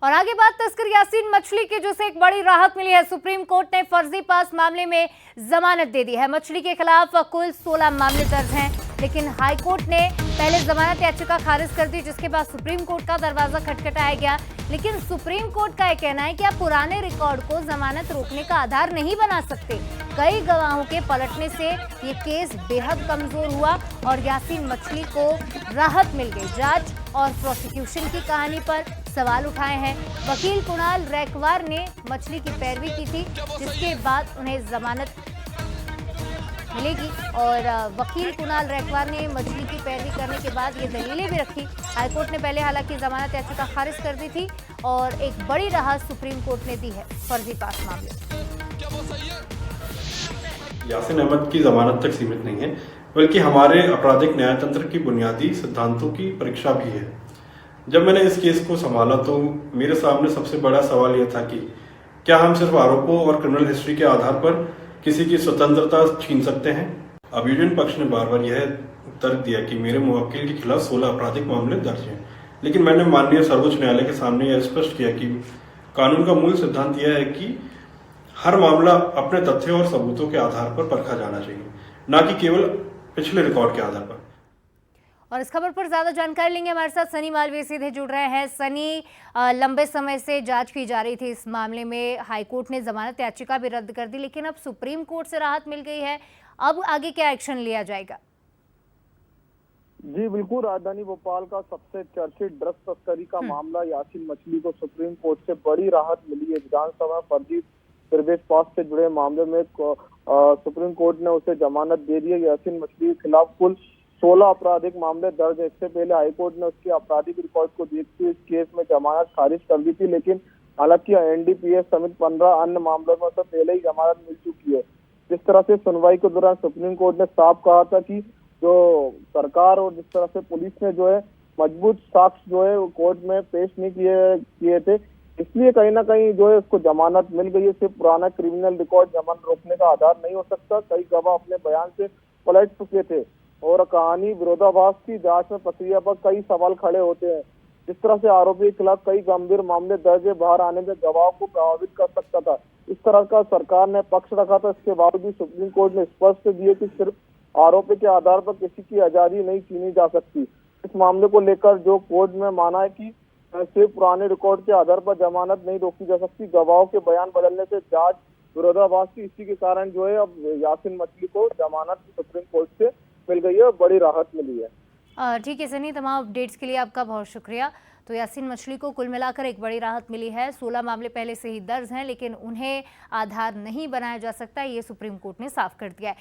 और आगे बात तस्कर यासीन मछली की, जिसे एक बड़ी राहत मिली है। सुप्रीम कोर्ट ने फर्जी पास मामले में जमानत दे दी है। मछली के खिलाफ कुल 16 मामले दर्ज हैं, लेकिन हाई कोर्ट ने पहले जमानत याचिका खारिज कर दी, जिसके बाद सुप्रीम कोर्ट का दरवाजा खटखटाया गया। लेकिन सुप्रीम कोर्ट का यह कहना है कि आप पुराने रिकॉर्ड को जमानत रोकने का आधार नहीं बना सकते। कई गवाहों के पलटने से ये केस बेहद कमजोर हुआ और यासीन मछली को राहत मिल गई। जांच और प्रोसिक्यूशन की कहानी पर सवाल उठाए हैं। वकील कुणाल रैकवार ने मछली की पैरवी की थी, जिसके बाद उन्हें जमानत मिलेगी। और वकील कुणाल रैकवार ने मछली की पैरवी करने के बाद ये दलीलें भी रखी। हाईकोर्ट ने पहले हालांकि जमानत याचिका खारिज कर दी थी और एक बड़ी राहत सुप्रीम कोर्ट ने दी है फर्जी पास मामले में। यासीन अहमद की जमानत तक सीमित नहीं है, बल्कि हमारे आपराधिक न्यायतंत्र की बुनियादी सिद्धांतों की परीक्षा भी है। जब मैंने इस केस को संभाला तो मेरे सामने सबसे बड़ा सवाल यह था कि क्या हम सिर्फ आरोपों और क्रिमिनल हिस्ट्री के आधार पर किसी की स्वतंत्रता छीन सकते हैं। अभियोजन पक्ष ने बार बार यह तर्क दिया कि मेरे मुवक्किल के खिलाफ 16 आपराधिक मामले दर्ज हैं, लेकिन मैंने माननीय सर्वोच्च न्यायालय के सामने यह स्पष्ट किया कि कानून का मूल सिद्धांत यह है कि हर मामला अपने तथ्यों और सबूतों के आधार पर परखा जाना चाहिए, न कि केवल पिछले रिकॉर्ड के आधार पर। और इस खबर पर ज्यादा जानकारी लेंगे, हमारे साथ सनी मालवीय सीधे जुड़ रहे हैं। सनी, लंबे समय से जांच की जा रही थी इस मामले में। हाईकोर्ट ने जमानत याचिका भी रद्द कर दी, लेकिन अब सुप्रीम कोर्ट से राहत मिल गई है। अब आगे क्या एक्शन लिया जाएगा? जी बिल्कुल, राजधानी भोपाल का सबसे चर्चित ड्रग्स तस्करी का मामला यासीन मछली को सुप्रीम कोर्ट से बड़ी राहत मिली है। विधानसभा फर्जी प्रवेश पास से जुड़े मामले में सुप्रीम कोर्ट ने उसे जमानत दे दी है। यासीन मछली के खिलाफ कुल 16 आपराधिक मामले दर्ज है। इससे पहले हाईकोर्ट ने उसके आपराधिक रिकॉर्ड को देखते हुए इस केस में जमानत खारिज कर दी थी, लेकिन हालांकि एनडीपीएस समेत 15 अन्य मामलों में उसे पहले ही जमानत मिल चुकी है। जिस तरह से सुनवाई के दौरान सुप्रीम कोर्ट ने साफ कहा था कि जो सरकार और जिस तरह से पुलिस ने जो है मजबूत साक्ष्य जो है वो कोर्ट में पेश नहीं किए थे, इसलिए कहीं ना कहीं जो है उसको जमानत मिल गई है। सिर्फ पुराना क्रिमिनल रिकॉर्ड जमानत रोकने का आधार नहीं हो सकता। कई गवाह अपने बयान से पलट चुके थे और कहानी विरोधाभास की जांच में प्रक्रिया पर कई सवाल खड़े होते हैं। जिस तरह से आरोपी के खिलाफ कई गंभीर मामले दर्ज है, बाहर आने में गवाह को प्रभावित कर सकता था, इस तरह का सरकार ने पक्ष रखा था। इसके बावजूद सुप्रीम कोर्ट ने स्पष्ट दिए कि सिर्फ आरोपी के आधार पर किसी की आजादी नहीं छीनी जा सकती। इस मामले को लेकर जो कोर्ट में माना है कि सिर्फ पुराने रिकॉर्ड के आधार पर जमानत नहीं रोकी जा सकती। गवाहों के बयान बदलने से जांच विरोधाभास की, इसी के कारण जो है अब यासीन मछली को जमानत सुप्रीम कोर्ट से मिल गई है, बड़ी राहत मिली है। ठीक है सनी, तमाम अपडेट्स के लिए आपका बहुत शुक्रिया। तो यासीन मछली को कुल मिलाकर एक बड़ी राहत मिली है। 16 मामले पहले से ही दर्ज हैं, लेकिन उन्हें आधार नहीं बनाया जा सकता, ये सुप्रीम कोर्ट ने साफ कर दिया है।